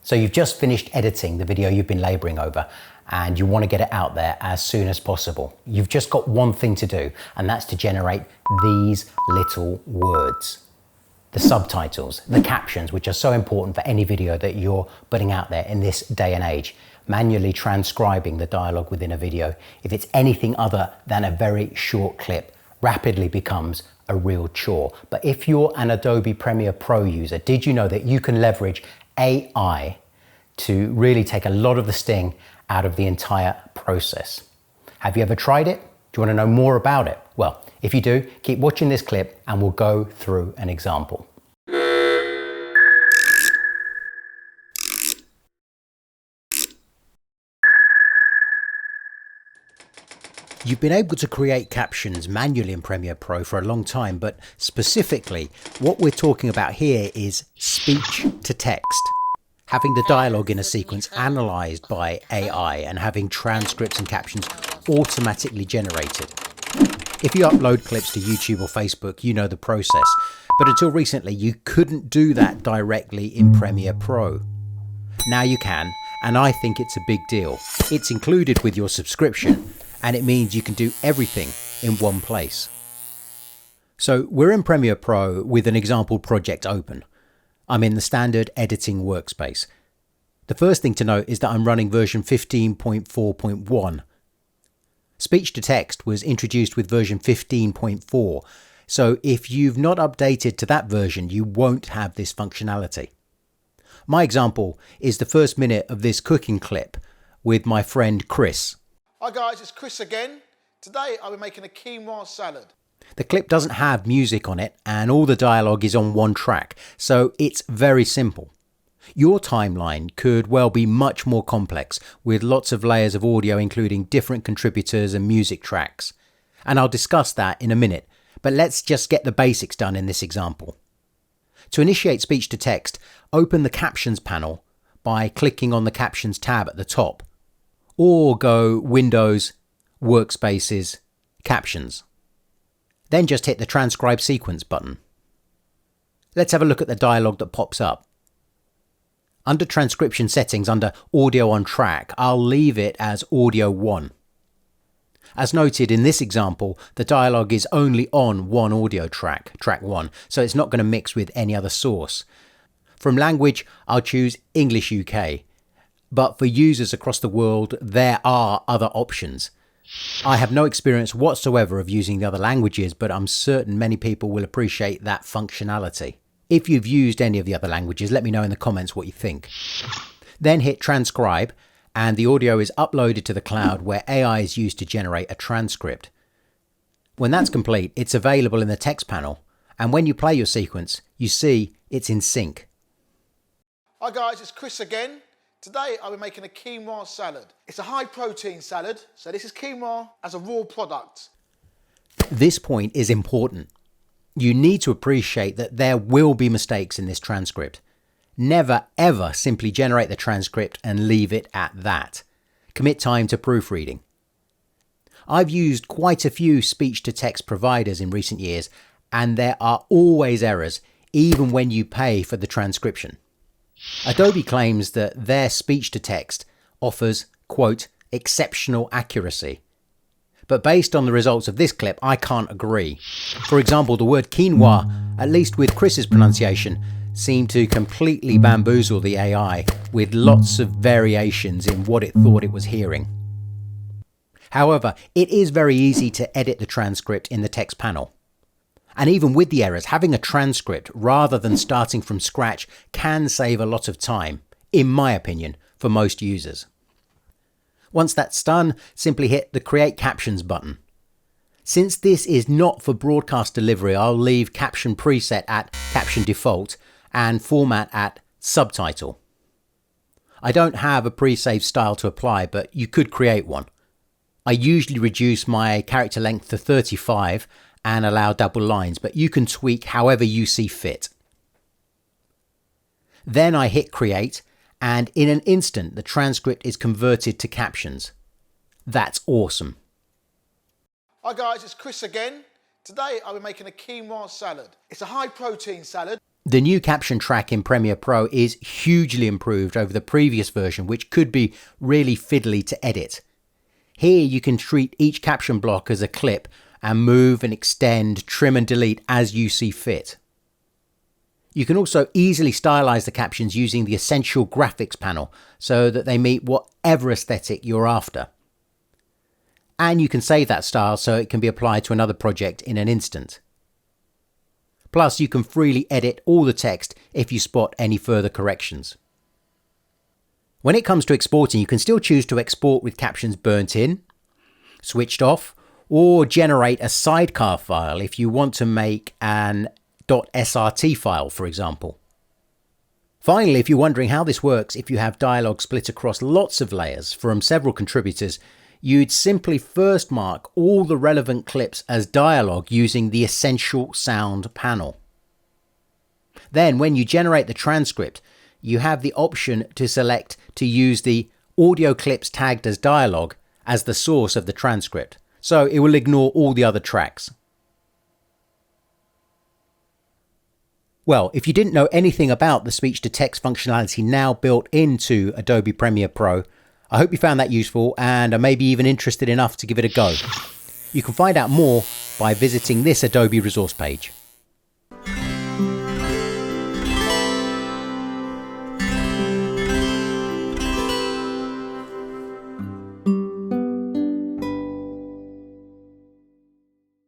So you've just finished editing the video you've been laboring over and you want to get it out there as soon as possible. You've just got one thing to do, and that's to generate these little words. The subtitles, the captions, which are so important for any video that you're putting out there in this day and age. Manually transcribing the dialogue within a video, if it's anything other than a very short clip, rapidly becomes a real chore. But if you're an Adobe Premiere Pro user, did you know that you can leverage AI to really take a lot of the sting out of the entire process? Have you ever tried it? Do you want to know more about it? Well, if you do, keep watching this clip and we'll go through an example. You've been able to create captions manually in Premiere Pro for a long time, but specifically what we're talking about here is speech to text. Having the dialogue in a sequence analysed by AI and having transcripts and captions automatically generated. If you upload clips to YouTube or Facebook, you know the process, but until recently you couldn't do that directly in Premiere Pro. Now you can, and I think it's a big deal. It's included with your subscription, and it means you can do everything in one place. So we're in Premiere Pro with an example project open. I'm in the standard editing workspace. The first thing to note is that I'm running version 15.4.1. Speech to text was introduced with version 15.4, so if you've not updated to that version, you won't have this functionality. My example is the first minute of this cooking clip with my friend Chris. Hi guys, it's Chris again. Today I'll be making a quinoa salad. The clip doesn't have music on it and all the dialogue is on one track, so it's very simple. Your timeline could well be much more complex with lots of layers of audio including different contributors and music tracks. And I'll discuss that in a minute, but let's just get the basics done in this example. To initiate speech to text, open the Captions panel by clicking on the Captions tab at the top. Or go Windows, Workspaces, Captions. Then just hit the Transcribe Sequence button. Let's have a look at the dialogue that pops up. Under Transcription Settings, under Audio on Track, I'll leave it as Audio 1. As noted in this example, the dialogue is only on one audio track, track 1, so it's not going to mix with any other source. From language, I'll choose English UK. But for users across the world, there are other options. I have no experience whatsoever of using the other languages, but I'm certain many people will appreciate that functionality. If you've used any of the other languages, let me know in the comments what you think. Then hit transcribe, and the audio is uploaded to the cloud where AI is used to generate a transcript. When that's complete, it's available in the text panel, and when you play your sequence, you see it's in sync. Hi guys, it's Chris again. Today I'll be making a quinoa salad. It's a high protein salad, so this is quinoa as a raw product. This point is important. You need to appreciate that there will be mistakes in this transcript. Never ever simply generate the transcript and leave it at that. Commit time to proofreading. I've used quite a few speech-to-text providers in recent years, and there are always errors, even when you pay for the transcription. Adobe claims that their speech-to-text offers, quote, exceptional accuracy. But based on the results of this clip, I can't agree. For example, the word quinoa, at least with Chris's pronunciation, seemed to completely bamboozle the AI with lots of variations in what it thought it was hearing. However, it is very easy to edit the transcript in the text panel. And even with the errors, having a transcript rather than starting from scratch can save a lot of time, in my opinion, for most users. Once that's done, simply hit the Create Captions button. Since this is not for broadcast delivery, I'll leave Caption Preset at Caption Default and Format at Subtitle. I don't have a pre-saved style to apply, but you could create one. I usually reduce my character length to 35 and allow double lines, but you can tweak however you see fit. Then I hit Create, and in an instant the transcript is converted to captions. That's awesome. Hi guys, it's Chris again. Today I'll be making a quinoa salad. It's a high protein salad. The new caption track in Premiere Pro is hugely improved over the previous version, which could be really fiddly to edit. Here you can treat each caption block as a clip and move and extend, trim and delete as you see fit. You can also easily stylize the captions using the Essential Graphics panel so that they meet whatever aesthetic you're after. And you can save that style so it can be applied to another project in an instant. Plus, you can freely edit all the text if you spot any further corrections. When it comes to exporting, you can still choose to export with captions burnt in, switched off, or generate a sidecar file if you want to make an .srt file, for example. Finally, if you're wondering how this works if you have dialogue split across lots of layers from several contributors, you'd simply first mark all the relevant clips as dialogue using the Essential Sound panel. Then, when you generate the transcript, you have the option to select to use the audio clips tagged as dialogue as the source of the transcript, so it will ignore all the other tracks. Well, if you didn't know anything about the speech-to-text functionality now built into Adobe Premiere Pro, I hope you found that useful and are maybe even interested enough to give it a go. You can find out more by visiting this Adobe resource page.